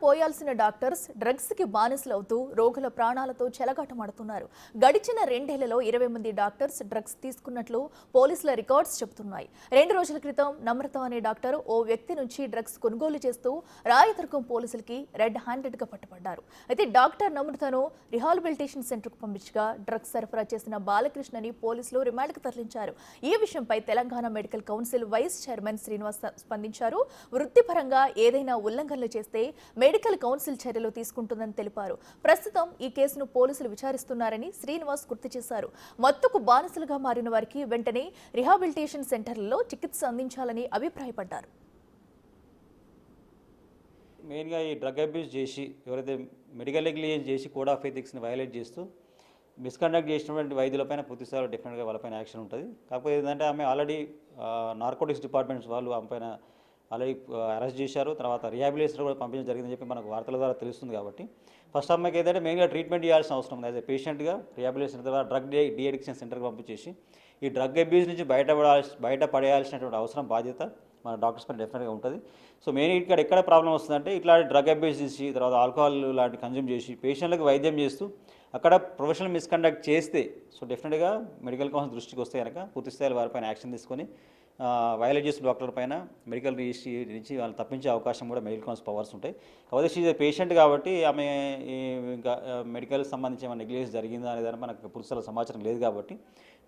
పోయాల్సిన doctors drugs కి బానిసలవుతూ రోగుల ప్రాణాలతో చెలగాటమాడుతున్నారు. గడిచిన 2 ఏళ్లలో 20 మంది డాక్టర్స్ డ్రగ్స్ తీసుకున్నట్లు పోలీసుల రికార్డ్స్ చెబుతున్నాయి. 2 రోజుల క్రితం నమ్రత అనే డాక్టర్ ఓ వ్యక్తి నుంచి డ్రగ్స్ కొనుగోలు చేస్తూ రాయదుర్గం పోలీసులకి రెడ్ హ్యాండెడ్ గా పట్టుబడ్డారు. అయితే డాక్టర్ నమ్రతను రిహాబిలిటేషన్ సెంటర్ కు పంపించగా డ్రగ్స్ సరఫరా చేసిన బాలకృష్ణని పోలీసులు రిమాండ్కు తరలించారు. ఈ విషయంపై Telangana medical council vice chairman Srinivas స్పందించారు. వృత్తిపరంగా ఏదైనా ఉల్లంఘనలు చేస్తే మెడికల్ కౌన్సిల్ చర్యలు తీసుకుంటుందని తెలిపారు. ప్రస్తుతం ఈ కేసును పోలీసులు విచారిస్తున్నారని శ్రీనివాస్ గుర్తు చేశారు. మత్తుకు బానిసలుగా మారిన వారికి వెంటనే రిహాబిలిటేషన్ సెంటర్లలో చికిత్స అందించాలని అభిప్రాయపడ్డారు. మెయిన్గా ఈ డ్రగ్ అబ్యూస్ చేసి ఎవరైతే మెడికల్ నెగ్లిజెన్స్ చేసి కోడ్ ఆఫ్ ఎథిక్స్ని వైలేట్ చేస్తూ మిస్కండక్ట్ చేసినటువంటి వైద్యులపైన పూర్తిస్థాయిలో డెఫినెట్గా వాళ్ళపైన యాక్షన్ ఉంటుంది. కాకపోతే ఏంటంటే ఆమె ఆల్రెడీ నార్కోటిక్స్ డిపార్ట్మెంట్స్ వాళ్ళు ఆమె పైన ఆల్రెడీ అరెస్ట్ చేశారు. తర్వాత రిహాబిలిటేషన్ కూడా పంపించడం జరిగిందని చెప్పి మనకు వార్తల ద్వారా తెలుస్తుంది. కాబట్టి ఫస్ట్ అమ్మాయికి ఏంటంటే మెయిన్గా ట్రీట్మెంట్ చేయాల్సిన అవసరం ఉంది. యాజ్ ఏ పేషెంట్గా రిహాబిలిటేషన్ తర్వాత డ్రగ్ డిఅడిక్షన్ సెంటర్కి పంపించేసి ఈ డ్రగ్ అబ్యూస్ నుంచి బయటపడేయాల్సినటువంటి అవసరం బాధ్యత మన డాక్టర్స్ పైన డెఫినెట్గా ఉంటుంది. సో మెయిన్ ఇక్కడ ఎక్కడ ప్రాబ్లం వస్తుందంటే ఇట్లాంటి డ్రగ్ అబ్యూస్ చేసి తర్వాత ఆల్కహాల్ లాంటి కన్జ్యూమ్ చేసి పేషెంట్లకు వైద్యం చేస్తూ అక్కడ ప్రొఫెషనల్ మిస్కండక్ట్ చేస్తే సో డెఫినెట్గా మెడికల్ కౌన్సిల్ దృష్టికి వస్తే కనుక పూర్తి స్థాయిలో వారిపైన యాక్షన్ తీసుకొని వైలేట్ చేసిన డాక్టర్ల పైన మెడికల్ రిజిస్ట్రీ నుంచి వాళ్ళు తప్పించే అవకాశం కూడా మెడికల్ కౌన్సిల్ పవర్స్ ఉంటాయి. కాకపోతే షీజ్ పేషెంట్ కాబట్టి ఆమె ఇంకా మెడికల్ సంబంధించి ఏమైనా నెగ్లిజెన్స్ జరిగిందా అనే దాని మనకు పూర్తిస్థాయిలో సమాచారం లేదు. కాబట్టి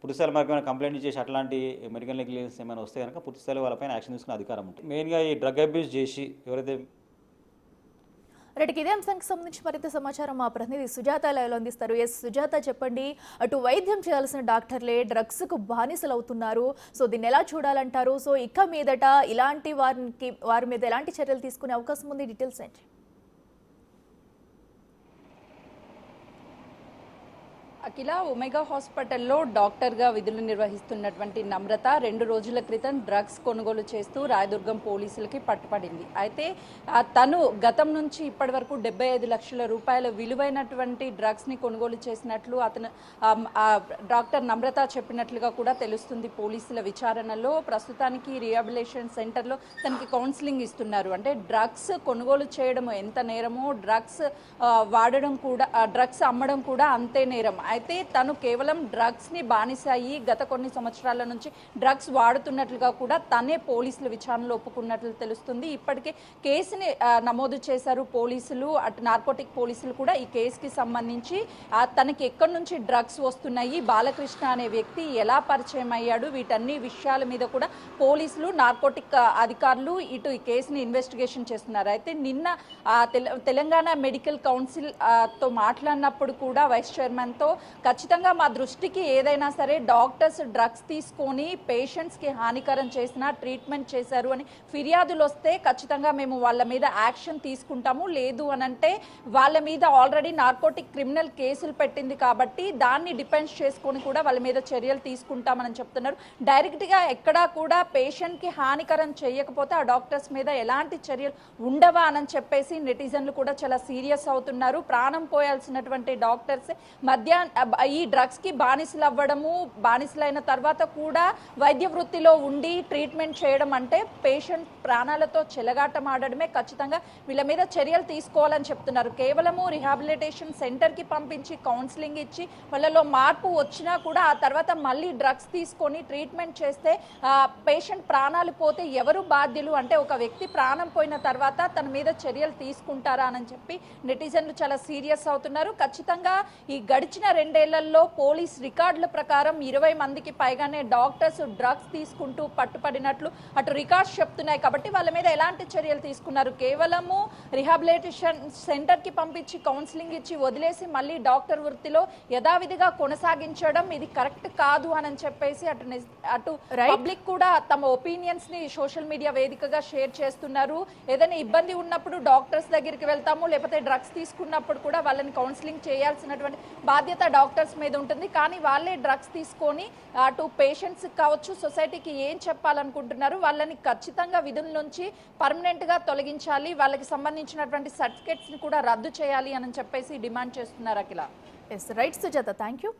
పూర్తిస్థాయిలో మనకు ఏమైనా కంప్లైంట్ చేసి అట్లాంటి మెడికల్ నెగ్లిజెన్స్ ఏమైనా వస్తే కనుక పూర్తిస్థాయిలో వాళ్ళపైన యాక్షన్ తీసుకునే అధికారం ఉంటుంది. మెయిన్గా ఈ డ్రగ్ అబ్యూస్ చేసి ఎవరైతే ఇదే అంశానికి సంబంధించి మరింత సమాచారం మా ప్రతినిధి సుజాత లైవ్లో అందిస్తారు. సుజాత, చెప్పండి. అటు వైద్యం చేయాల్సిన డాక్టర్లే డ్రగ్స్ కు బానిసలు అవుతున్నారు. సో దీన్ని ఎలా చూడాలంటారు? సో ఇక మీదట ఇలాంటి వారి మీద ఎలాంటి చర్యలు తీసుకునే అవకాశం ఉంది? డీటెయిల్స్ ఏంటి? అఖిల, ఒమేగా హాస్పిటల్లో డాక్టర్గా విధులు నిర్వహిస్తున్నటువంటి నమ్రత 2 రోజుల క్రితం డ్రగ్స్ కొనుగోలు చేస్తూ రాయదుర్గం పోలీసులకి పట్టుపడింది. అయితే తను గతం నుంచి ఇప్పటి వరకు 75 లక్షల రూపాయల విలువైనటువంటి డ్రగ్స్ని కొనుగోలు చేసినట్లు డాక్టర్ నమ్రత చెప్పినట్లుగా కూడా తెలుస్తుంది. పోలీసుల విచారణలో ప్రస్తుతానికి రిహాబిలిటేషన్ సెంటర్లో తనకి కౌన్సిలింగ్ ఇస్తున్నారు. అంటే డ్రగ్స్ కొనుగోలు చేయడం ఎంత నేరమో డ్రగ్స్ వాడడం కూడా డ్రగ్స్ అమ్మడం కూడా అంతే నేరం. అయితే తను కేవలం డ్రగ్స్ని బానిసాయి గత కొన్ని సంవత్సరాల నుంచి డ్రగ్స్ వాడుతున్నట్లుగా కూడా తనే పోలీసుల విచారణలో ఒప్పుకున్నట్లు తెలుస్తుంది. ఇప్పటికే కేసుని నమోదు చేశారు పోలీసులు. అటు నార్కోటిక్ పోలీసులు కూడా ఈ కేసుకి సంబంధించి తనకి ఎక్కడి నుంచి డ్రగ్స్ వస్తున్నాయి, బాలకృష్ణ అనే వ్యక్తి ఎలా పరిచయం అయ్యాడు, వీటన్ని విషయాల మీద కూడా పోలీసులు నార్కోటిక్ అధికారులు ఇటు ఈ కేసుని ఇన్వెస్టిగేషన్ చేస్తున్నారు. అయితే నిన్న తెలంగాణ మెడికల్ కౌన్సిల్ తో మాట్లాడినప్పుడు కూడా వైస్ చైర్మన్తో ఖచ్చితంగా మా దృష్టికి ఏదైనా సరే డాక్టర్స్ డ్రగ్స్ తీసుకొని పేషెంట్స్కి హానికరం చేసినా ట్రీట్మెంట్ చేశారు అని ఫిర్యాదులు వస్తే ఖచ్చితంగా మేము వాళ్ళ మీద యాక్షన్ తీసుకుంటాము. లేదు అనంటే వాళ్ళ మీద ఆల్రెడీ నార్కోటిక్ క్రిమినల్ కేసులు పెట్టింది కాబట్టి దాన్ని డిపెండ్స్ చేసుకొని కూడా వాళ్ళ మీద చర్యలు తీసుకుంటామని చెప్తున్నారు. డైరెక్ట్గా ఎక్కడా కూడా పేషెంట్కి హానికరం చేయకపోతే ఆ డాక్టర్స్ మీద ఎలాంటి చర్యలు ఉండవా అని చెప్పేసి నెటిజన్లు కూడా చాలా సీరియస్ అవుతున్నారు. ప్రాణం పోయాల్సినటువంటి డాక్టర్స్ ఈ డ్రగ్స్ కి బానిసలు అవ్వడము, బానిసలైన తర్వాత కూడా వైద్య వృత్తిలో ఉండి ట్రీట్మెంట్ చేయడం అంటే పేషెంట్ ప్రాణాలతో చెలగాటం ఆడడమే. ఖచ్చితంగా వీళ్ళ మీద చర్యలు తీసుకోవాలని చెప్తున్నారు. కేవలము రిహాబిలిటేషన్ సెంటర్కి పంపించి కౌన్సిలింగ్ ఇచ్చి వాళ్ళలో మార్పు వచ్చినా కూడా ఆ తర్వాత మళ్ళీ డ్రగ్స్ తీసుకొని ట్రీట్మెంట్ చేస్తే పేషెంట్ ప్రాణాలు పోతే ఎవరు బాధ్యులు? అంటే ఒక వ్యక్తి ప్రాణం పోయిన తర్వాత తన మీద చర్యలు తీసుకుంటారా అని చెప్పి నెటిజన్లు చాలా సీరియస్ అవుతున్నారు. ఖచ్చితంగా ఈ గడిచిన 2 ఏళ్లలో పోలీస్ రికార్డుల ప్రకారం 20 మందికి పైగానే డాక్టర్స్ డ్రగ్స్ తీసుకుంటూ పట్టుపడినట్లు అటు రికార్డ్స్ చెప్తున్నాయి. కాబట్టి వాళ్ళ మీద ఎలాంటి చర్యలు తీసుకున్నారు? కేవలము రిహాబిలిటేషన్ సెంటర్కి పంపించి కౌన్సిలింగ్ ఇచ్చి వదిలేసి మళ్ళీ డాక్టర్ వృత్తిలో యథావిధిగా కొనసాగించడం ఇది కరెక్ట్ కాదు అని చెప్పేసి అటు పబ్లిక్ కూడా తమ ఒపీనియన్స్ ని సోషల్ మీడియా వేదికగా షేర్ చేస్తున్నారు. ఏదైనా ఇబ్బంది ఉన్నప్పుడు డాక్టర్స్ దగ్గరికి వెళ్తాము, లేకపోతే డ్రగ్స్ తీసుకున్నప్పుడు కూడా వాళ్ళని కౌన్సిలింగ్ చేయాల్సినటువంటి బాధ్యత డాక్టర్స్ మీద ఉంటుంది. కానీ వాళ్ళే డ్రగ్స్ తీసుకొని అటు పేషెంట్స్ కావచ్చు సొసైటీకి ఏం చెప్పాలనుకుంటున్నారు? వాళ్ళని ఖచ్చితంగా విధుల నుంచి పర్మనెంట్గా తొలగించాలి, వాళ్ళకి సంబంధించినటువంటి సర్టిఫికేట్స్ని కూడా రద్దు చేయాలి అని చెప్పేసి డిమాండ్ చేస్తున్నారు. Akhila. Right Sujatha, thank you.